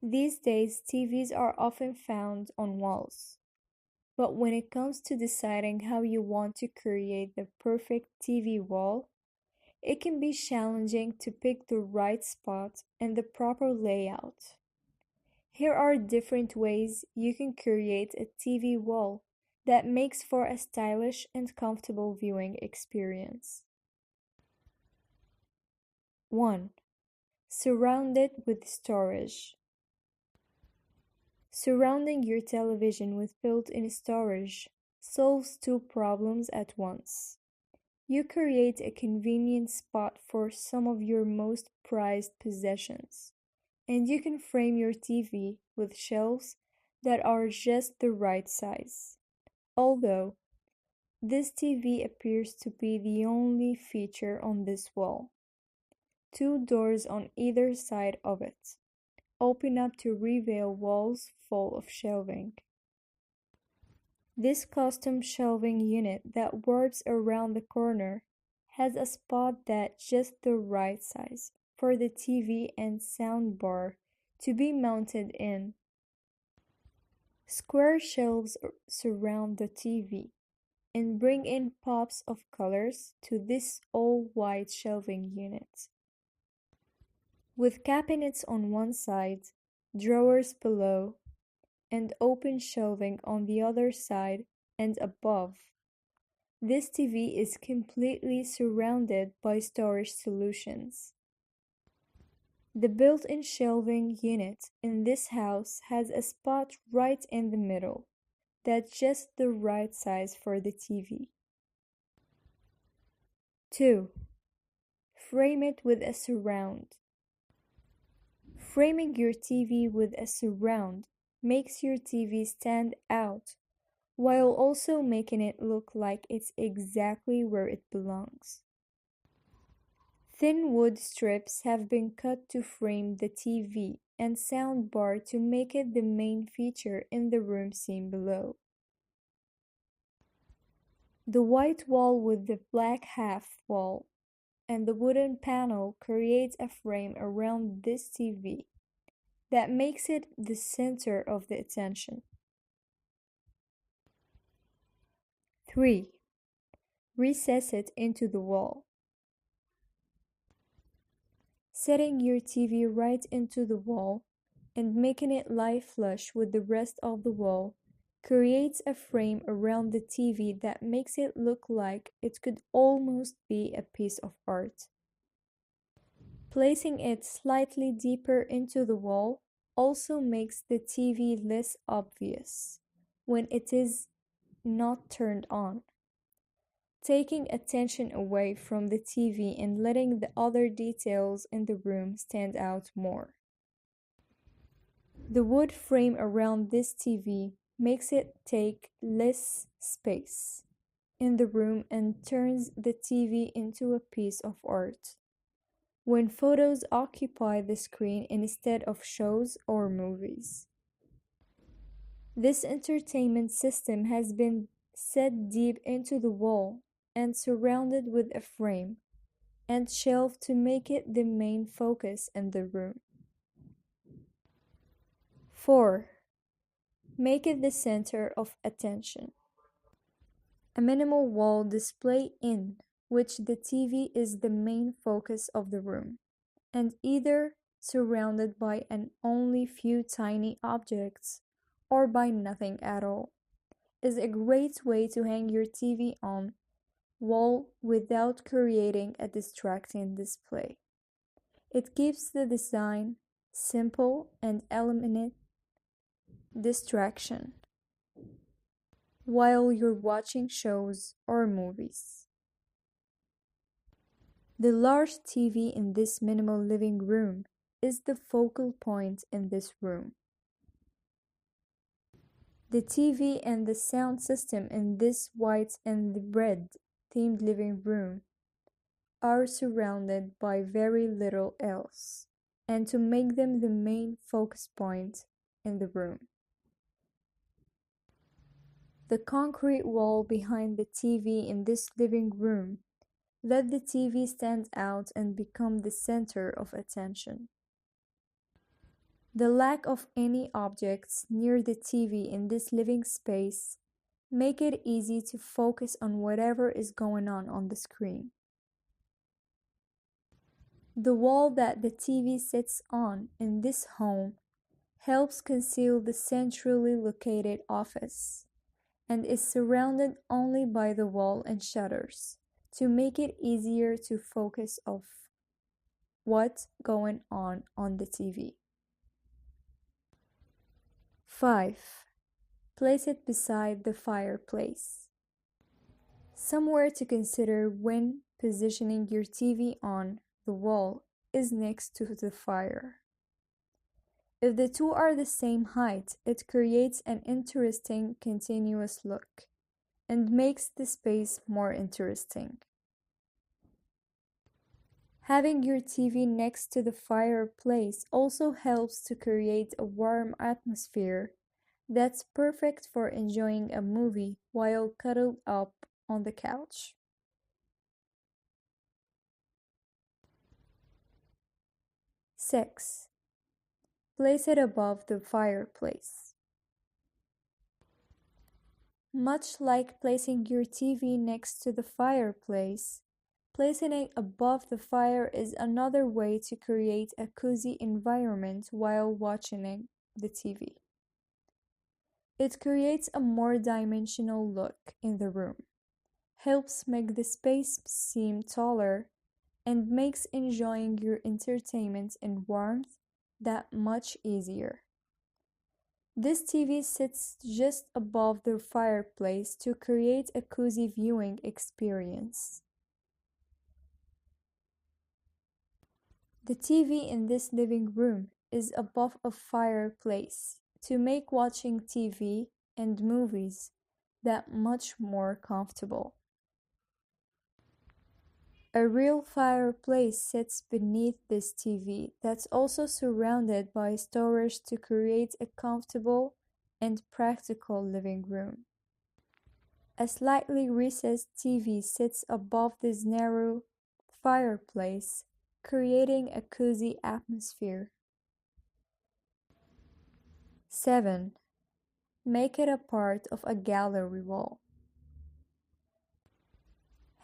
These days, TVs are often found on walls. But when it comes to deciding how you want to create the perfect TV wall, it can be challenging to pick the right spot and the proper layout. Here are different ways you can create a TV wall that makes for a stylish and comfortable viewing experience. 1. Surround it with storage. Surrounding your television with built-in storage solves two problems at once. You create a convenient spot for some of your most prized possessions, and you can frame your TV with shelves that are just the right size. Although, this TV appears to be the only feature on this wall. Two doors on either side of it open up to reveal walls full of shelving. This custom shelving unit that warps around the corner has a spot that's just the right size for the TV and sound bar to be mounted in. Square shelves surround the TV and bring in pops of colors to this all-white shelving unit. With cabinets on one side, drawers below, and open shelving on the other side and above, this TV is completely surrounded by storage solutions. The built-in shelving unit in this house has a spot right in the middle that's just the right size for the TV. 2. Frame it with a surround. Framing your TV with a surround makes your TV stand out while also making it look like it's exactly where it belongs. Thin wood strips have been cut to frame the TV and sound bar to make it the main feature in the room seen below. The white wall with the black half wall and the wooden panel creates a frame around this TV that makes it the center of the attention. 3. Recess it into the wall. Setting your TV right into the wall and making it lie flush with the rest of the wall creates a frame around the TV that makes it look like it could almost be a piece of art. Placing it slightly deeper into the wall also makes the TV less obvious when it is not turned on, taking attention away from the TV and letting the other details in the room stand out more. The wood frame around this TV makes it take less space in the room and turns the TV into a piece of art when photos occupy the screen instead of shows or movies. This entertainment system has been set deep into the wall and surrounded with a frame and shelf to make it the main focus in the room. 4. Make it the center of attention. A minimal wall display in which the TV is the main focus of the room, and either surrounded by an only few tiny objects or by nothing at all, is a great way to hang your TV on wall without creating a distracting display. It keeps the design simple and eliminates distraction while you're watching shows or movies. The large TV in this minimal living room is the focal point in this room. The TV and the sound system in this white and red themed living room are surrounded by very little else, and to make them the main focus point in the room. The concrete wall behind the TV in this living room let the TV stand out and become the center of attention. The lack of any objects near the TV in this living space make it easy to focus on whatever is going on the screen. The wall that the TV sits on in this home helps conceal the centrally located office and is surrounded only by the wall and shutters to make it easier to focus of what's going on the TV. 5. Place it beside the fireplace. Somewhere to consider when positioning your TV on the wall is next to the fire. If the two are the same height, it creates an interesting continuous look and makes the space more interesting. Having your TV next to the fireplace also helps to create a warm atmosphere that's perfect for enjoying a movie while cuddled up on the couch. 6. Place it above the fireplace. Much like placing your TV next to the fireplace, placing it above the fire is another way to create a cozy environment while watching the TV. It creates a more dimensional look in the room, helps make the space seem taller, and makes enjoying your entertainment in warmth that much easier. This TV sits just above the fireplace to create a cozy viewing experience. The TV in this living room is above a fireplace to make watching TV and movies that much more comfortable. A real fireplace sits beneath this TV that's also surrounded by storage to create a comfortable and practical living room. A slightly recessed TV sits above this narrow fireplace, creating a cozy atmosphere. 7. Make it a part of a gallery wall.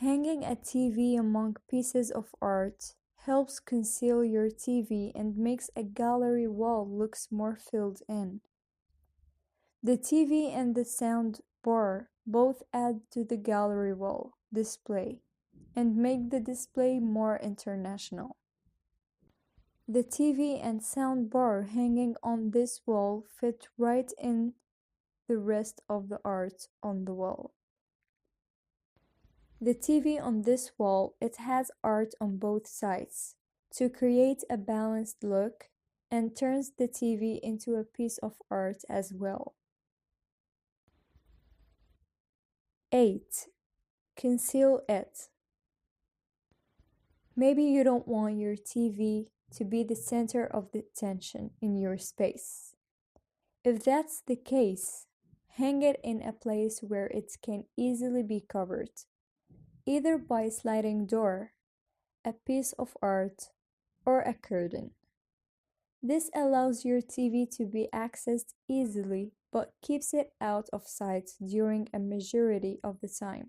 Hanging a TV among pieces of art helps conceal your TV and makes a gallery wall looks more filled in. The TV and the sound bar both add to the gallery wall display and make the display more international. The TV and sound bar hanging on this wall fit right in the rest of the art on the wall. The TV on this wall, it has art on both sides to create a balanced look and turns the TV into a piece of art as well. 8. Conceal it. Maybe you don't want your TV to be the center of the attention in your space. If that's the case, hang it in a place where it can easily be covered, either by a sliding door, a piece of art, or a curtain. This allows your TV to be accessed easily but keeps it out of sight during a majority of the time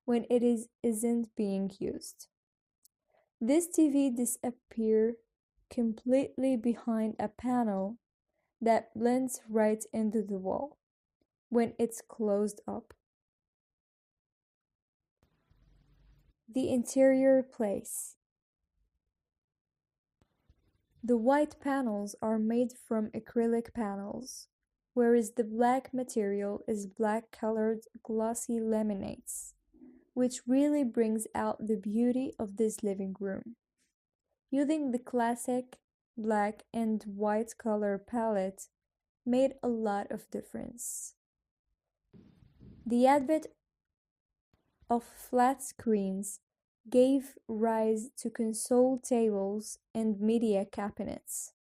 when it isn't being used. This TV disappears completely behind a panel that blends right into the wall when it's closed up. The interior place. The white panels are made from acrylic panels, whereas the black material is black-colored glossy laminates, which really brings out the beauty of this living room. Using the classic black and white color palette made a lot of difference. The advent of flat screens gave rise to console tables and media cabinets.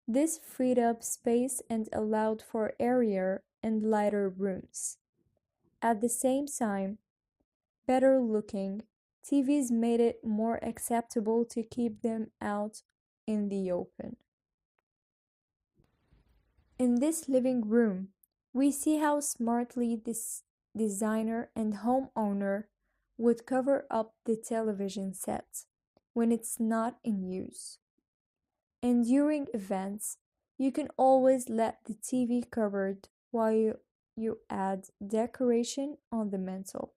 This freed up space and allowed for airier and lighter rooms. At the same time, better looking TVs made it more acceptable to keep them out in the open. In this living room, we see how smartly this designer and homeowner would cover up the television set when it's not in use. And during events, you can always let the TV covered while you add decoration on the mantel.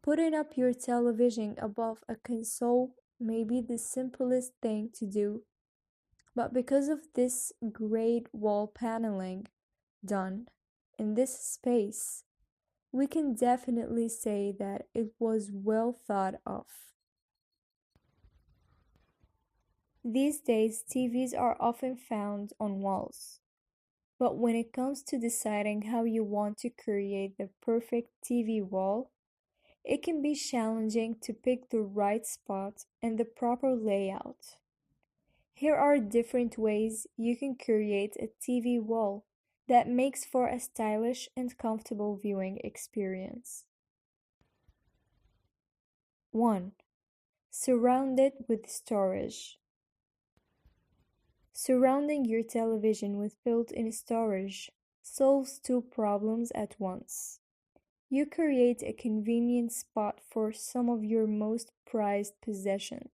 Putting up your television above a console may be the simplest thing to do, but because of this great wall paneling done in this space, we can definitely say that it was well thought of. These days, TVs are often found on walls, but when it comes to deciding how you want to create the perfect TV wall, it can be challenging to pick the right spot and the proper layout. Here are different ways you can create a TV wall that makes for a stylish and comfortable viewing experience. 1. Surround it with storage. Surrounding your television with built-in storage solves two problems at once. You create a convenient spot for some of your most prized possessions,